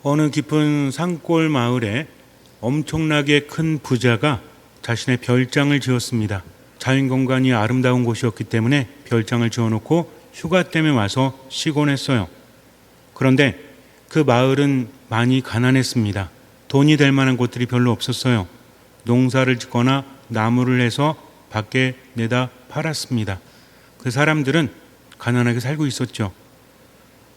어느 깊은 산골 마을에 엄청나게 큰 부자가 자신의 별장을 지었습니다. 자연공간이 아름다운 곳이었기 때문에 별장을 지어놓고 휴가 때문에 와서 쉬곤 했어요. 그런데 그 마을은 많이 가난했습니다. 돈이 될 만한 곳들이 별로 없었어요. 농사를 짓거나 나무를 해서 밖에 내다 팔았습니다. 그 사람들은 가난하게 살고 있었죠.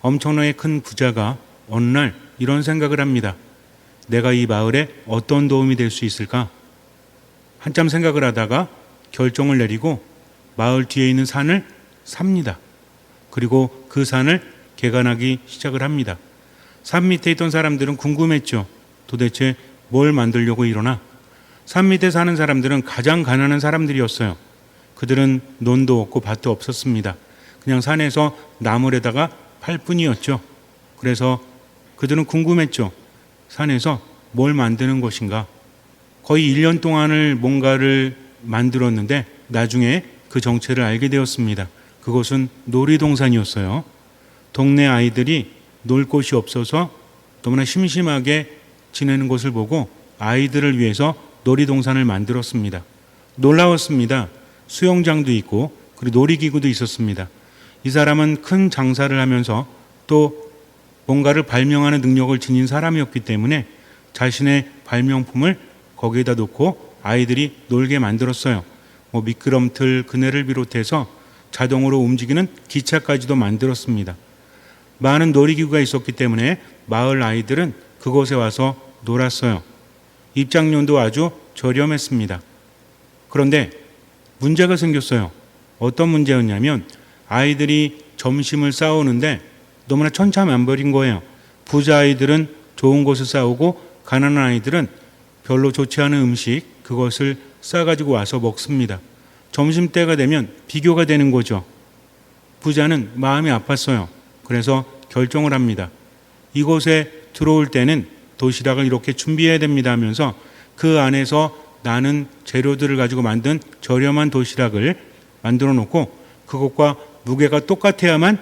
엄청나게 큰 부자가 어느 날 이런 생각을 합니다. 내가 이 마을에 어떤 도움이 될 수 있을까? 한참 생각을 하다가 결정을 내리고 마을 뒤에 있는 산을 삽니다. 그리고 그 산을 개간하기 시작을 합니다. 산 밑에 있던 사람들은 궁금했죠. 도대체 뭘 만들려고 이러나? 산 밑에 사는 사람들은 가장 가난한 사람들이었어요. 그들은 논도 없고 밭도 없었습니다. 그냥 산에서 나무에다가 팔 뿐이었죠. 그래서 그들은 궁금했죠. 산에서 뭘 만드는 것인가? 거의 1년 동안을 뭔가를 만들었는데 나중에 그 정체를 알게 되었습니다. 그것은 놀이동산이었어요. 동네 아이들이 놀 곳이 없어서 너무나 심심하게 지내는 것을 보고 아이들을 위해서 놀이동산을 만들었습니다. 놀라웠습니다. 수영장도 있고 그리고 놀이기구도 있었습니다. 이 사람은 큰 장사를 하면서 또 뭔가를 발명하는 능력을 지닌 사람이었기 때문에 자신의 발명품을 거기에다 놓고 아이들이 놀게 만들었어요. 미끄럼틀, 그네를 비롯해서 자동으로 움직이는 기차까지도 만들었습니다. 많은 놀이기구가 있었기 때문에 마을 아이들은 그곳에 와서 놀았어요. 입장료도 아주 저렴했습니다. 그런데 문제가 생겼어요. 어떤 문제였냐면 아이들이 점심을 싸우는데 너무나 천차만별인 거예요. 부자 아이들은 좋은 것을 싸우고 가난한 아이들은 별로 좋지 않은 음식 그것을 싸가지고 와서 먹습니다. 점심때가 되면 비교가 되는 거죠. 부자는 마음이 아팠어요. 그래서 결정을 합니다. 이곳에 들어올 때는 도시락을 이렇게 준비해야 됩니다 하면서 그 안에서 나는 재료들을 가지고 만든 저렴한 도시락을 만들어 놓고 그것과 무게가 똑같아야만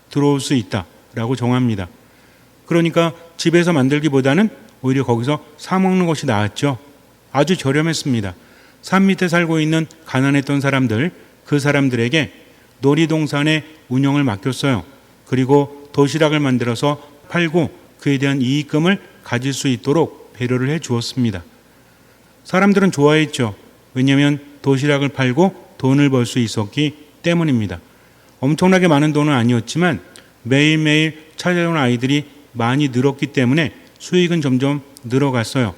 들어올 수 있다라고 정합니다. 그러니까 집에서 만들기보다는 오히려 거기서 사 먹는 것이 나았죠. 아주 저렴했습니다. 산 밑에 살고 있는 가난했던 사람들, 그 사람들에게 놀이동산의 운영을 맡겼어요. 그리고 도시락을 만들어서 팔고 그에 대한 이익금을 가질 수 있도록 배려를 해 주었습니다. 사람들은 좋아했죠. 왜냐하면 도시락을 팔고 돈을 벌 수 있었기 때문입니다. 엄청나게 많은 돈은 아니었지만 매일매일 찾아온 아이들이 많이 늘었기 때문에 수익은 점점 늘어갔어요.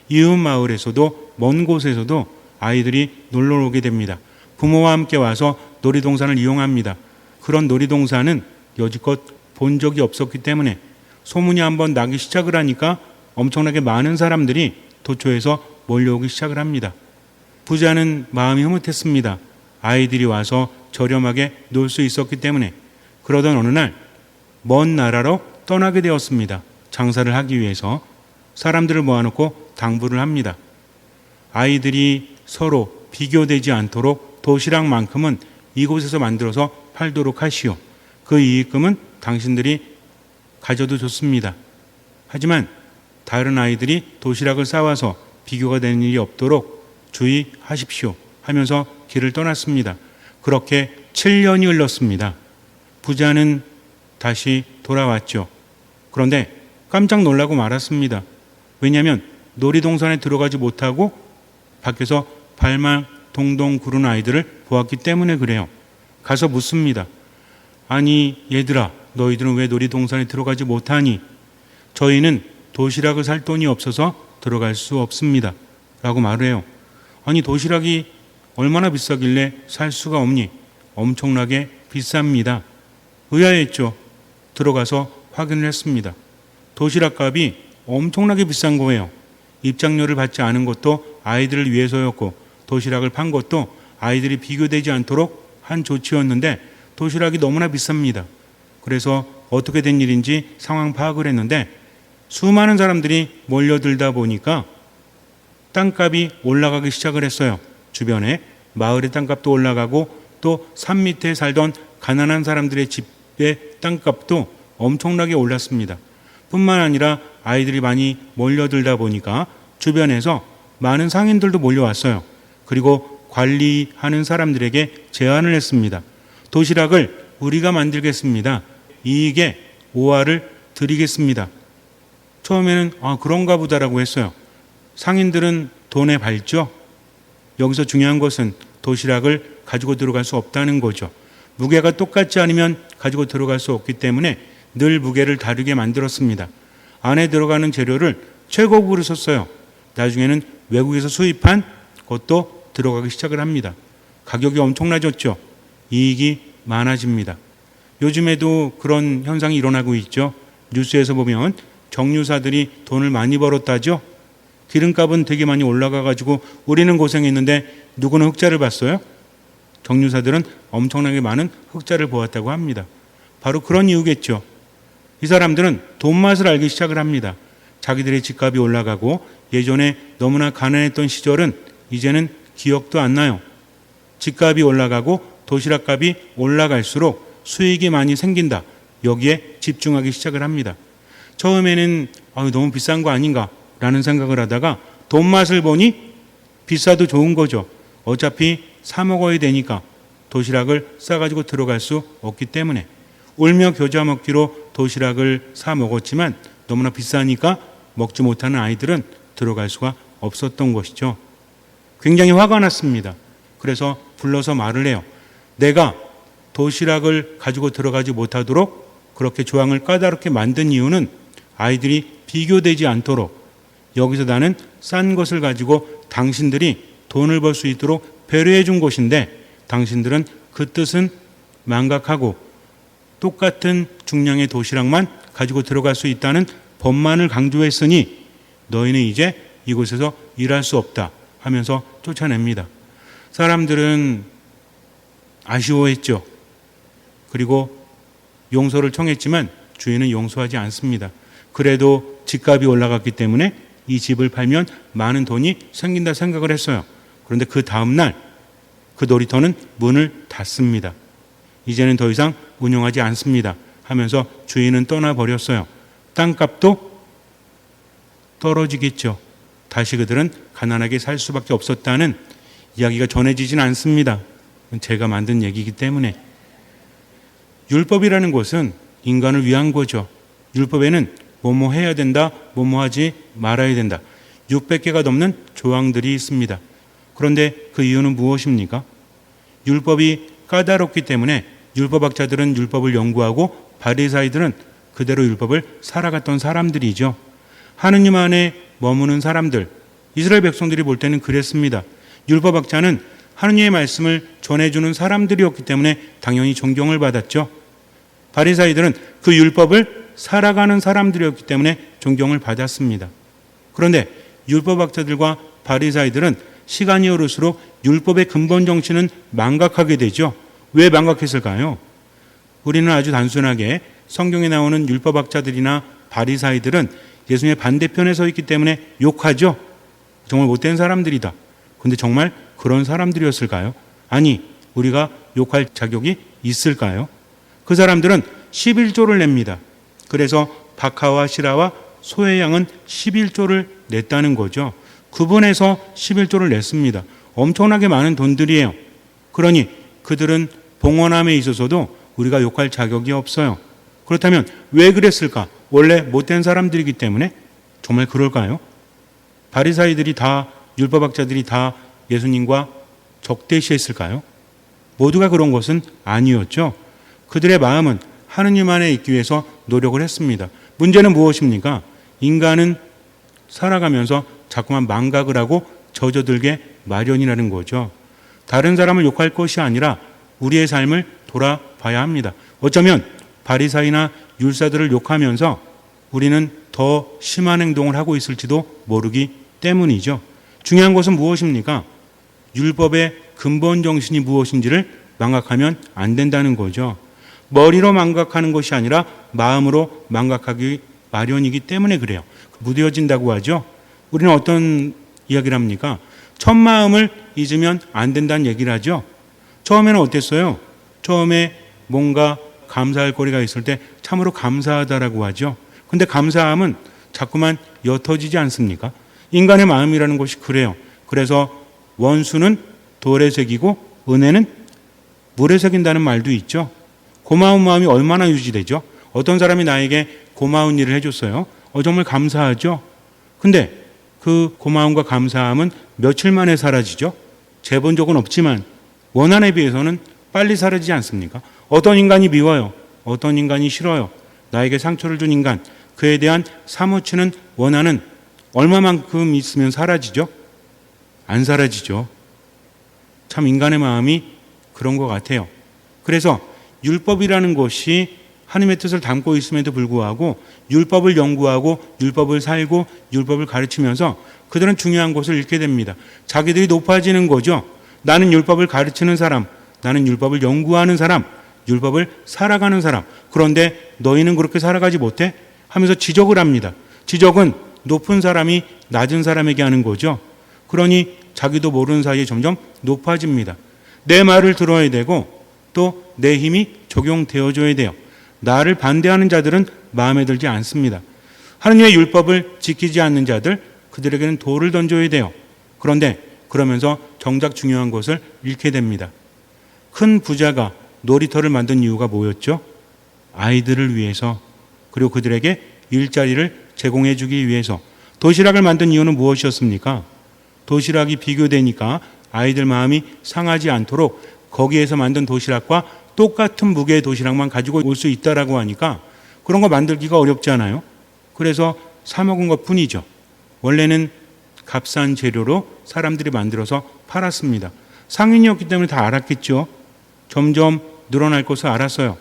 이웃 마을에서도 먼 곳에서도 아이들이 놀러 오게 됩니다. 부모와 함께 와서 놀이동산을 이용합니다. 그런 놀이동산은 여지껏 본 적이 없었기 때문에 소문이 한번 나기 시작을 하니까 엄청나게 많은 사람들이 도초에서 몰려오기 시작을 합니다. 부자는 마음이 흐뭇했습니다. 아이들이 와서 저렴하게 놀 수 있었기 때문에. 그러던 어느 날 먼 나라로 떠나게 되었습니다. 장사를 하기 위해서 사람들을 모아놓고 당부를 합니다. 아이들이 서로 비교되지 않도록 도시락만큼은 이곳에서 만들어서 팔도록 하시오. 그 이익금은 당신들이 가져도 좋습니다. 하지만 다른 아이들이 도시락을 싸와서 비교가 되는 일이 없도록 주의하십시오 하면서 길을 떠났습니다. 그렇게 7년이 흘렀습니다. 부자는 다시 돌아왔죠. 그런데 깜짝 놀라고 말았습니다. 왜냐하면 놀이동산에 들어가지 못하고 밖에서 발만 동동 구른 아이들을 보았기 때문에 그래요. 가서 묻습니다. 아니 얘들아, 너희들은 왜 놀이동산에 들어가지 못하니? 저희는 도시락을 살 돈이 없어서 들어갈 수 없습니다 라고 말을 해요. 아니 도시락이 얼마나 비싸길래 살 수가 없니? 엄청나게 비쌉니다. 의아했죠. 들어가서 확인을 했습니다. 도시락 값이 엄청나게 비싼 거예요. 입장료를 받지 않은 것도 아이들을 위해서였고 도시락을 판 것도 아이들이 비교되지 않도록 한 조치였는데 도시락이 너무나 비쌉니다. 그래서 어떻게 된 일인지 상황 파악을 했는데 수많은 사람들이 몰려들다 보니까 땅값이 올라가기 시작을 했어요. 주변에 마을의 땅값도 올라가고 또 산 밑에 살던 가난한 사람들의 집의 땅값도 엄청나게 올랐습니다. 뿐만 아니라 아이들이 많이 몰려들다 보니까 주변에서 많은 상인들도 몰려왔어요. 그리고 관리하는 사람들에게 제안을 했습니다. 도시락을 우리가 만들겠습니다. 이익에 5화를 드리겠습니다. 처음에는 그런가 보다라고 했어요. 상인들은 돈에 밝죠. 여기서 중요한 것은 도시락을 가지고 들어갈 수 없다는 거죠. 무게가 똑같지 않으면 가지고 들어갈 수 없기 때문에 늘 무게를 다르게 만들었습니다. 안에 들어가는 재료를 최고급으로 썼어요. 나중에는 외국에서 수입한 것도 들어가기 시작을 합니다. 가격이 엄청나졌죠. 이익이 많아집니다. 요즘에도 그런 현상이 일어나고 있죠. 뉴스에서 보면 정유사들이 돈을 많이 벌었다죠. 기름값은 되게 많이 올라가가지고 우리는 고생했는데 누구는 흑자를 봤어요? 정유사들은 엄청나게 많은 흑자를 보았다고 합니다. 바로 그런 이유겠죠. 이 사람들은 돈 맛을 알기 시작을 합니다. 자기들의 집값이 올라가고 예전에 너무나 가난했던 시절은 이제는 기억도 안 나요. 집값이 올라가고 도시락값이 올라갈수록 수익이 많이 생긴다. 여기에 집중하기 시작을 합니다. 처음에는 너무 비싼 거 아닌가 라는 생각을 하다가 돈 맛을 보니 비싸도 좋은 거죠. 어차피 사 먹어야 되니까 도시락을 싸가지고 들어갈 수 없기 때문에 울며 겨자 먹기로 도시락을 사 먹었지만 너무나 비싸니까 먹지 못하는 아이들은 들어갈 수가 없었던 것이죠. 굉장히 화가 났습니다. 그래서 불러서 말을 해요. 내가 도시락을 가지고 들어가지 못하도록 그렇게 조항을 까다롭게 만든 이유는 아이들이 비교되지 않도록 여기서 나는 싼 것을 가지고 당신들이 돈을 벌 수 있도록 배려해 준 것인데 당신들은 그 뜻은 망각하고 똑같은 중량의 도시락만 가지고 들어갈 수 있다는 법만을 강조했으니 너희는 이제 이곳에서 일할 수 없다 하면서 쫓아냅니다. 사람들은 아쉬워했죠. 그리고 용서를 청했지만 주인은 용서하지 않습니다. 그래도 집값이 올라갔기 때문에 이 집을 팔면 많은 돈이 생긴다 생각을 했어요. 그런데 그 다음날 그 놀이터는 문을 닫습니다. 이제는 더 이상 운영하지 않습니다 하면서 주인은 떠나버렸어요. 땅값도 떨어지겠죠. 다시 그들은 가난하게 살 수밖에 없었다는 이야기가 전해지진 않습니다. 제가 만든 얘기이기 때문에. 율법이라는 것은 인간을 위한 거죠. 율법에는 뭐뭐 해야 된다, 뭐뭐 하지 말아야 된다. 600개가 넘는 조항들이 있습니다. 그런데 그 이유는 무엇입니까? 율법이 까다롭기 때문에 율법학자들은 율법을 연구하고 바리사이들은 그대로 율법을 살아갔던 사람들이죠. 하느님 안에 머무는 사람들, 이스라엘 백성들이 볼 때는 그랬습니다. 율법학자는 하느님의 말씀을 전해주는 사람들이었기 때문에 당연히 존경을 받았죠. 바리사이들은 그 율법을 살아가는 사람들이었기 때문에 존경을 받았습니다. 그런데 율법학자들과 바리사이들은 시간이 흐를수록 율법의 근본 정신은 망각하게 되죠. 왜 망각했을까요? 우리는 아주 단순하게 성경에 나오는 율법학자들이나 바리사이들은 예수님의 반대편에 서 있기 때문에 욕하죠. 정말 못된 사람들이다. 그런데 정말 그런 사람들이었을까요? 아니, 우리가 욕할 자격이 있을까요? 그 사람들은 11조를 냅니다. 그래서 박하와 시라와 소의 양은 11조를 냈다는 거죠. 구분해서 11조를 냈습니다. 엄청나게 많은 돈들이에요. 그러니 그들은 봉헌함에 있어서도 우리가 욕할 자격이 없어요. 그렇다면 왜 그랬을까? 원래 못된 사람들이기 때문에? 정말 그럴까요? 바리사이들이 다, 율법학자들이 다 예수님과 적대시했을까요? 모두가 그런 것은 아니었죠. 그들의 마음은 하느님 안에 있기 위해서 노력을 했습니다. 문제는 무엇입니까? 인간은 살아가면서 자꾸만 망각을 하고 젖어들게 마련이라는 거죠. 다른 사람을 욕할 것이 아니라 우리의 삶을 돌아봐야 합니다. 어쩌면 바리사이나 율사들을 욕하면서 우리는 더 심한 행동을 하고 있을지도 모르기 때문이죠. 중요한 것은 무엇입니까? 율법의 근본 정신이 무엇인지를 망각하면 안 된다는 거죠. 머리로 망각하는 것이 아니라 마음으로 망각하기 마련이기 때문에 그래요. 무뎌진다고 하죠. 우리는 어떤 이야기를 합니까? 첫 마음을 잊으면 안 된다는 얘기를 하죠. 처음에는 어땠어요? 처음에 뭔가 감사할 거리가 있을 때 참으로 감사하다라고 하죠. 근데 감사함은 자꾸만 옅어지지 않습니까? 인간의 마음이라는 것이 그래요. 그래서 원수는 돌에 새기고 은혜는 물에 새긴다는 말도 있죠. 고마운 마음이 얼마나 유지되죠? 어떤 사람이 나에게 고마운 일을 해줬어요. 정말 감사하죠. 근데 그 고마움과 감사함은 며칠 만에 사라지죠. 재본 적은 없지만 원한에 비해서는 빨리 사라지지 않습니까? 어떤 인간이 미워요. 어떤 인간이 싫어요. 나에게 상처를 준 인간, 그에 대한 사무치는 원한은 얼마만큼 있으면 사라지죠? 안 사라지죠. 참 인간의 마음이 그런 것 같아요. 그래서 율법이라는 것이 하나님의 뜻을 담고 있음에도 불구하고 율법을 연구하고 율법을 살고 율법을 가르치면서 그들은 중요한 것을 잃게 됩니다. 자기들이 높아지는 거죠. 나는 율법을 가르치는 사람, 나는 율법을 연구하는 사람, 율법을 살아가는 사람. 그런데 너희는 그렇게 살아가지 못해? 하면서 지적을 합니다. 지적은 높은 사람이 낮은 사람에게 하는 거죠. 그러니 자기도 모르는 사이에 점점 높아집니다. 내 말을 들어야 되고 또 내 힘이 적용되어줘야 돼요. 나를 반대하는 자들은 마음에 들지 않습니다. 하느님의 율법을 지키지 않는 자들, 그들에게는 돌을 던져야 돼요. 그런데 그러면서 정작 중요한 것을 잃게 됩니다. 큰 부자가 놀이터를 만든 이유가 뭐였죠? 아이들을 위해서, 그리고 그들에게 일자리를 제공해 주기 위해서. 도시락을 만든 이유는 무엇이었습니까? 도시락이 비교되니까 아이들 마음이 상하지 않도록 거기에서 만든 도시락과 똑같은 무게의 도시락만 가지고 올 수 있다라고 하니까 그런 거 만들기가 어렵지 않아요? 그래서 사 먹은 것 뿐이죠. 원래는 값싼 재료로 사람들이 만들어서 팔았습니다. 상인이었기 때문에 다 알았겠죠. 점점 늘어날 것을 알았어요.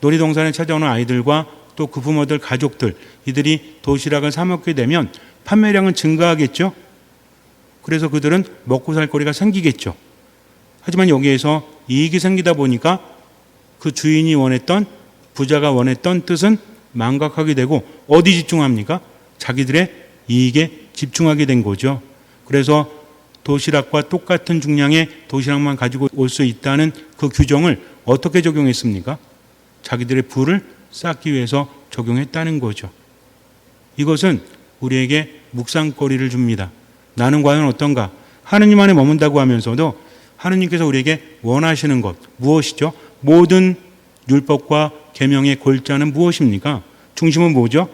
놀이동산에 찾아오는 아이들과 또 그 부모들, 가족들, 이들이 도시락을 사 먹게 되면 판매량은 증가하겠죠. 그래서 그들은 먹고 살 거리가 생기겠죠. 하지만 여기에서 이익이 생기다 보니까 그 주인이 원했던, 부자가 원했던 뜻은 망각하게 되고 어디 집중합니까? 자기들의 이익에 집중하게 된 거죠. 그래서 도시락과 똑같은 중량의 도시락만 가지고 올 수 있다는 그 규정을 어떻게 적용했습니까? 자기들의 부를 쌓기 위해서 적용했다는 거죠. 이것은 우리에게 묵상거리를 줍니다. 나는 과연 어떤가? 하느님 안에 머문다고 하면서도 하느님께서 우리에게 원하시는 것 무엇이죠? 모든 율법과 계명의 골자는 무엇입니까? 중심은 뭐죠?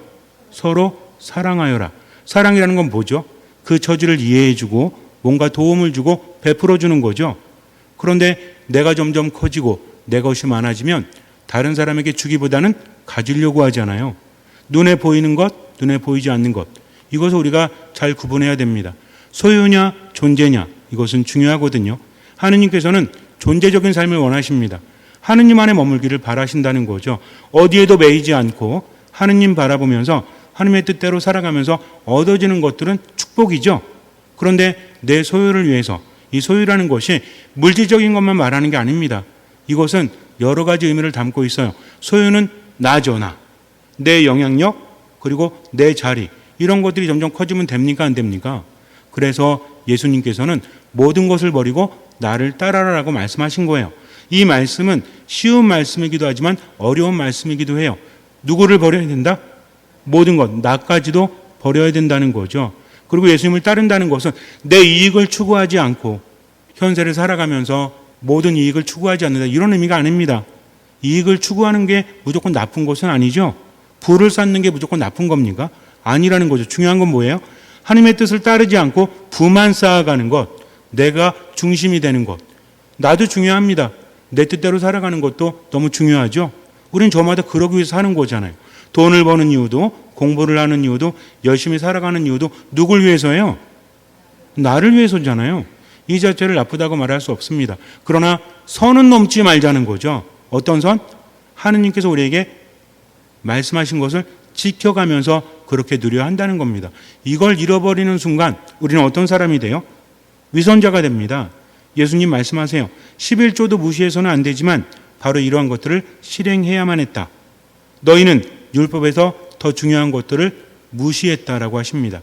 서로 사랑하여라. 사랑이라는 건 뭐죠? 그 처지를 이해해주고 뭔가 도움을 주고 베풀어주는 거죠. 그런데 내가 점점 커지고 내 것이 많아지면 다른 사람에게 주기보다는 가지려고 하잖아요. 눈에 보이는 것, 눈에 보이지 않는 것. 이것을 우리가 잘 구분해야 됩니다. 소유냐 존재냐, 이것은 중요하거든요. 하느님께서는 존재적인 삶을 원하십니다. 하느님 안에 머물기를 바라신다는 거죠. 어디에도 매이지 않고 하느님 바라보면서 하느님의 뜻대로 살아가면서 얻어지는 것들은 축복이죠. 그런데 내 소유를 위해서, 이 소유라는 것이 물질적인 것만 말하는 게 아닙니다. 이것은 여러 가지 의미를 담고 있어요. 소유는 나죠, 나. 내 영향력, 그리고 내 자리, 이런 것들이 점점 커지면 됩니까, 안 됩니까? 그래서 예수님께서는 모든 것을 버리고 나를 따라라라고 말씀하신 거예요. 이 말씀은 쉬운 말씀이기도 하지만 어려운 말씀이기도 해요. 누구를 버려야 된다? 모든 것, 나까지도 버려야 된다는 거죠. 그리고 예수님을 따른다는 것은 내 이익을 추구하지 않고 현세를 살아가면서 모든 이익을 추구하지 않는다, 이런 의미가 아닙니다. 이익을 추구하는 게 무조건 나쁜 것은 아니죠. 부를 쌓는 게 무조건 나쁜 겁니까? 아니라는 거죠. 중요한 건 뭐예요? 하나님의 뜻을 따르지 않고 부만 쌓아가는 것, 내가 중심이 되는 것. 나도 중요합니다. 내 뜻대로 살아가는 것도 너무 중요하죠. 우린 저마다 그러기 위해서 사는 거잖아요. 돈을 버는 이유도, 공부를 하는 이유도, 열심히 살아가는 이유도 누굴 위해서예요? 나를 위해서잖아요. 이 자체를 나쁘다고 말할 수 없습니다. 그러나 선은 넘지 말자는 거죠. 어떤 선? 하느님께서 우리에게 말씀하신 것을 지켜가면서 그렇게 누려야 한다는 겁니다. 이걸 잃어버리는 순간 우리는 어떤 사람이 돼요? 위선자가 됩니다. 예수님 말씀하세요. 11조도 무시해서는 안 되지만 바로 이러한 것들을 실행해야만 했다. 너희는 율법에서 더 중요한 것들을 무시했다라고 하십니다.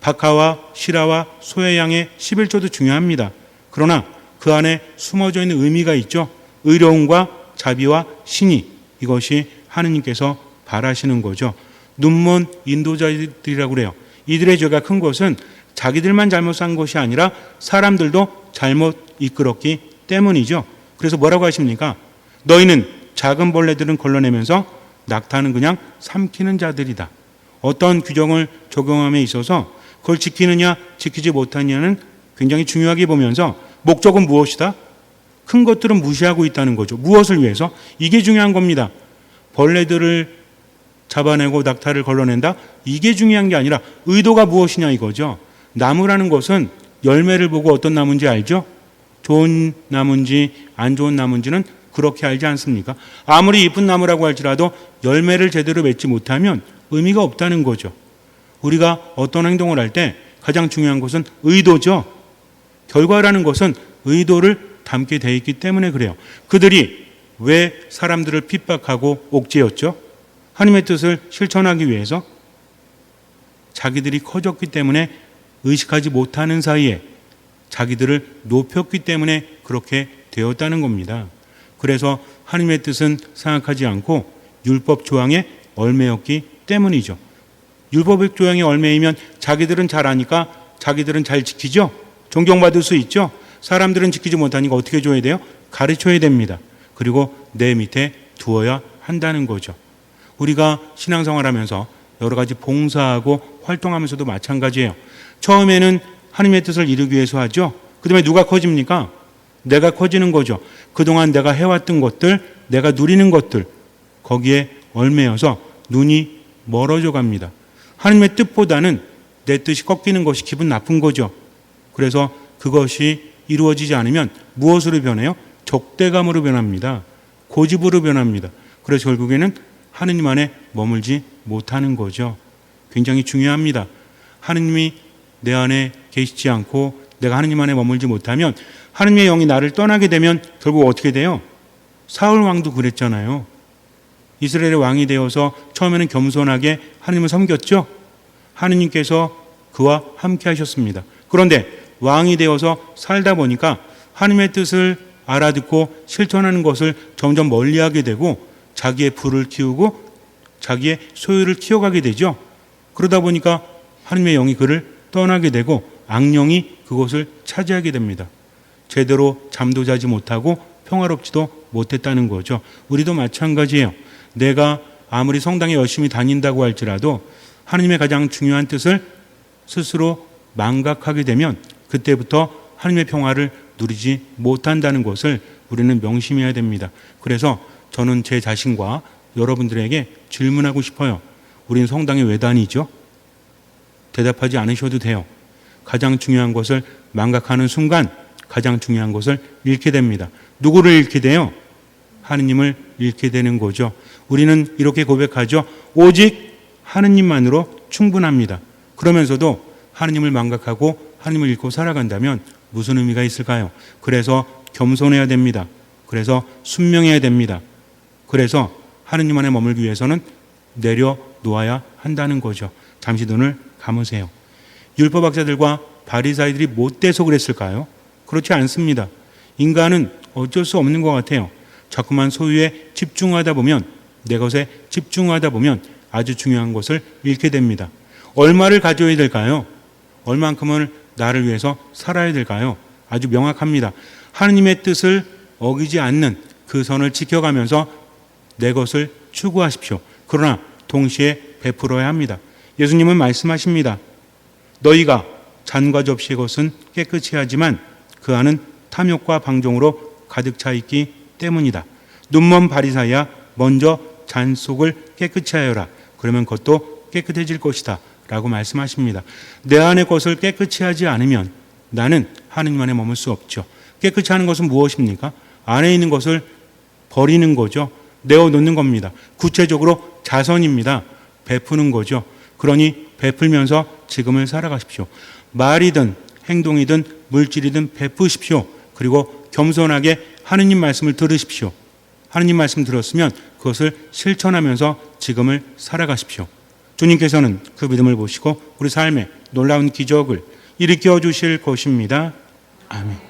박하와 시라와 소의 양의 11조도 중요합니다. 그러나 그 안에 숨어져 있는 의미가 있죠. 의로움과 자비와 신의, 이것이 하느님께서 바라시는 거죠. 눈먼 인도자들이라고 그래요. 이들의 죄가 큰 것은 자기들만 잘못 산 것이 아니라 사람들도 잘못 이끌었기 때문이죠. 그래서 뭐라고 하십니까? 너희는 작은 벌레들은 걸러내면서 낙타는 그냥 삼키는 자들이다. 어떤 규정을 적용함에 있어서 그걸 지키느냐 지키지 못하느냐는 굉장히 중요하게 보면서 목적은 무엇이다? 큰 것들은 무시하고 있다는 거죠. 무엇을 위해서? 이게 중요한 겁니다. 벌레들을 잡아내고 낙타를 걸러낸다? 이게 중요한 게 아니라 의도가 무엇이냐 이거죠. 나무라는 것은 열매를 보고 어떤 나무인지 알죠? 좋은 나무인지 안 좋은 나무인지는 그렇게 알지 않습니까? 아무리 이쁜 나무라고 할지라도 열매를 제대로 맺지 못하면 의미가 없다는 거죠. 우리가 어떤 행동을 할 때 가장 중요한 것은 의도죠. 결과라는 것은 의도를 담게 돼 있기 때문에 그래요. 그들이 왜 사람들을 핍박하고 옥죄였죠? 하나님의 뜻을 실천하기 위해서 자기들이 커졌기 때문에 의식하지 못하는 사이에 자기들을 높였기 때문에 그렇게 되었다는 겁니다. 그래서 하나님의 뜻은 생각하지 않고 율법 조항에 얽매였기 때문이죠. 율법 조항에 얽매이면 자기들은 잘 아니까 자기들은 잘 지키죠. 존경받을 수 있죠. 사람들은 지키지 못하니까 어떻게 줘야 돼요? 가르쳐야 됩니다. 그리고 내 밑에 두어야 한다는 거죠. 우리가 신앙생활하면서 여러 가지 봉사하고 활동하면서도 마찬가지예요. 처음에는 하나님의 뜻을 이루기 위해서 하죠. 그 다음에 누가 커집니까? 내가 커지는 거죠. 그동안 내가 해왔던 것들, 내가 누리는 것들, 거기에 얽매여서 눈이 멀어져 갑니다. 하나님의 뜻보다는 내 뜻이 꺾이는 것이 기분 나쁜 거죠. 그래서 그것이 이루어지지 않으면 무엇으로 변해요? 적대감으로 변합니다. 고집으로 변합니다. 그래서 결국에는 하느님 안에 머물지 못하는 거죠. 굉장히 중요합니다. 하느님이 내 안에 계시지 않고 내가 하느님 안에 머물지 못하면 하느님의 영이 나를 떠나게 되면 결국 어떻게 돼요? 사울 왕도 그랬잖아요. 이스라엘의 왕이 되어서 처음에는 겸손하게 하느님을 섬겼죠. 하느님께서 그와 함께 하셨습니다. 그런데 왕이 되어서 살다 보니까 하느님의 뜻을 알아듣고 실천하는 것을 점점 멀리하게 되고 자기의 부를 키우고 자기의 소유를 키워가게 되죠. 그러다 보니까 하느님의 영이 그를 떠나게 되고 악령이 그것을 차지하게 됩니다. 제대로 잠도 자지 못하고 평화롭지도 못했다는 거죠. 우리도 마찬가지예요. 내가 아무리 성당에 열심히 다닌다고 할지라도 하느님의 가장 중요한 뜻을 스스로 망각하게 되면 그때부터 하느님의 평화를 누리지 못한다는 것을 우리는 명심해야 됩니다. 그래서 저는 제 자신과 여러분들에게 질문하고 싶어요. 우리는 성당에 왜 다니죠? 대답하지 않으셔도 돼요. 가장 중요한 것을 망각하는 순간 가장 중요한 것을 잃게 됩니다. 누구를 잃게 돼요? 하느님을 잃게 되는 거죠. 우리는 이렇게 고백하죠. 오직 하느님만으로 충분합니다. 그러면서도 하느님을 망각하고 하느님을 잃고 살아간다면 무슨 의미가 있을까요? 그래서 겸손해야 됩니다. 그래서 순명해야 됩니다. 그래서 하느님 안에 머물기 위해서는 내려놓아야 한다는 거죠. 잠시 눈을 감으세요. 율법학자들과 바리사이들이 못돼서 그랬을까요? 그렇지 않습니다. 인간은 어쩔 수 없는 것 같아요. 자꾸만 소유에 집중하다 보면, 내 것에 집중하다 보면 아주 중요한 것을 잃게 됩니다. 얼마를 가져야 될까요? 얼만큼을 나를 위해서 살아야 될까요? 아주 명확합니다. 하느님의 뜻을 어기지 않는 그 선을 지켜가면서 내 것을 추구하십시오. 그러나 동시에 베풀어야 합니다. 예수님은 말씀하십니다. 너희가 잔과 접시의 것은 깨끗이 하지만 그 안은 탐욕과 방종으로 가득 차 있기 때문이다. 눈먼 바리사야 먼저 잔 속을 깨끗이 하여라. 그러면 그것도 깨끗해질 것이다. 라고 말씀하십니다. 내 안의 것을 깨끗이 하지 않으면 나는 하느님 안에 머물 수 없죠. 깨끗이 하는 것은 무엇입니까? 안에 있는 것을 버리는 거죠. 내어놓는 겁니다. 구체적으로 자선입니다. 베푸는 거죠. 그러니 베풀면서 지금을 살아가십시오. 말이든 행동이든 물질이든 베푸십시오. 그리고 겸손하게 하느님 말씀을 들으십시오. 하느님 말씀 들었으면 그것을 실천하면서 지금을 살아가십시오. 주님께서는 그 믿음을 보시고 우리 삶에 놀라운 기적을 일으켜 주실 것입니다. 아멘.